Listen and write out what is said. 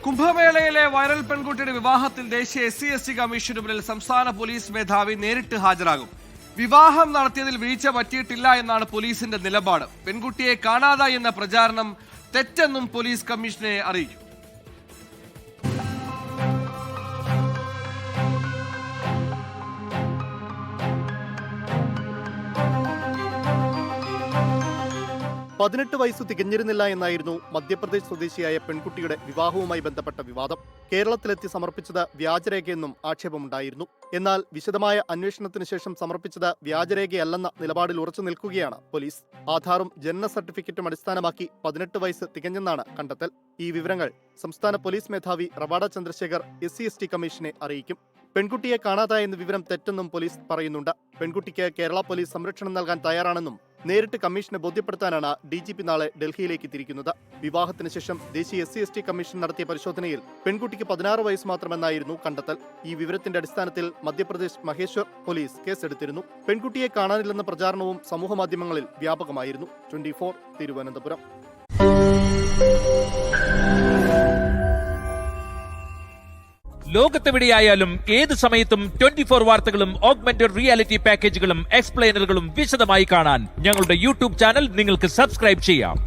കുംഭമേളയിലെ viral പെൺകുട്ടിയുടെ വിവാഹത്തിൽ ദേശീയ SC/ST കമ്മീഷന് മുന്നിൽ സംസ്ഥാന പോലീസ് മേധാവി നേരിട്ട് ഹാജരാകും. വിവാഹം നടത്തിയതിൽ വീഴ്ച പറ്റിയിട്ടില്ല എന്നാണ് പോലീസിന്റെ നിലപാട്. പെൺകുട്ടിയെ കാണാതായി എന്ന പ്രചാരണം തെറ്റെന്നും പോലീസ് കമ്മീഷനെ അറിയിക്കും. പതിനെട്ട് വയസ്സ് തികഞ്ഞിരുന്നില്ല എന്നായിരുന്നു മധ്യപ്രദേശ് സ്വദേശിയായ പെൺകുട്ടിയുടെ വിവാഹവുമായി ബന്ധപ്പെട്ട വിവാദം. കേരളത്തിലെത്തി സമർപ്പിച്ചത് വ്യാജരേഖയെന്നും ആക്ഷേപമുണ്ടായിരുന്നു. എന്നാൽ വിശദമായ അന്വേഷണത്തിന് ശേഷം സമർപ്പിച്ചത് വ്യാജരേഖയല്ലെന്ന നിലപാടിൽ ഉറച്ചു നിൽക്കുകയാണ് പോലീസ്. ആധാറും ജനന സർട്ടിഫിക്കറ്റും അടിസ്ഥാനമാക്കി 18 വയസ്സ് തികഞ്ഞെന്നാണ് കണ്ടെത്തൽ. ഈ വിവരങ്ങൾ സംസ്ഥാന പോലീസ് മേധാവി റവാഡ ചന്ദ്രശേഖർ SC/ST കമ്മീഷനെ അറിയിക്കും. പെൺകുട്ടിയെ കാണാതായെന്ന വിവരം തെറ്റെന്നും പോലീസ് പറയുന്നുണ്ട്. പെൺകുട്ടിക്ക് കേരള പോലീസ് സംരക്ഷണം നൽകാൻ തയ്യാറാണെന്നും നേരിട്ട് കമ്മീഷനെ ബോധ്യപ്പെടുത്താനാണ് DGP നാളെ ഡൽഹിയിലേക്ക് തിരിക്കുന്നത്. വിവാഹത്തിന് ശേഷം ദേശീയ SC/ST കമ്മീഷൻ നടത്തിയ പരിശോധനയിൽ പെൺകുട്ടിക്ക് 16 വയസ്സ് മാത്രമെന്നായിരുന്നു കണ്ടെത്തൽ. ഈ വിവരത്തിന്റെ അടിസ്ഥാനത്തിൽ മധ്യപ്രദേശ് മഹേശ്വർ പോലീസ് കേസെടുത്തിരുന്നു. പെൺകുട്ടിയെ കാണാനില്ലെന്ന പ്രചാരണവും സമൂഹമാധ്യമങ്ങളിൽ വ്യാപകമായിരുന്നു. 24 തിരുവനന്തപുരം. ലോകത്തെവിടെയായാലും ഏത് സമയത്തും 24 വാർത്തകളും ഓഗ്മെന്റഡ് റിയാലിറ്റി പാക്കേജുകളും എക്സ്പ്ലെയിനറുകളും വിശദമായി കാണാൻ ഞങ്ങളുടെ YouTube ചാനൽ നിങ്ങൾക്ക് സബ്സ്ക്രൈബ് ചെയ്യാം.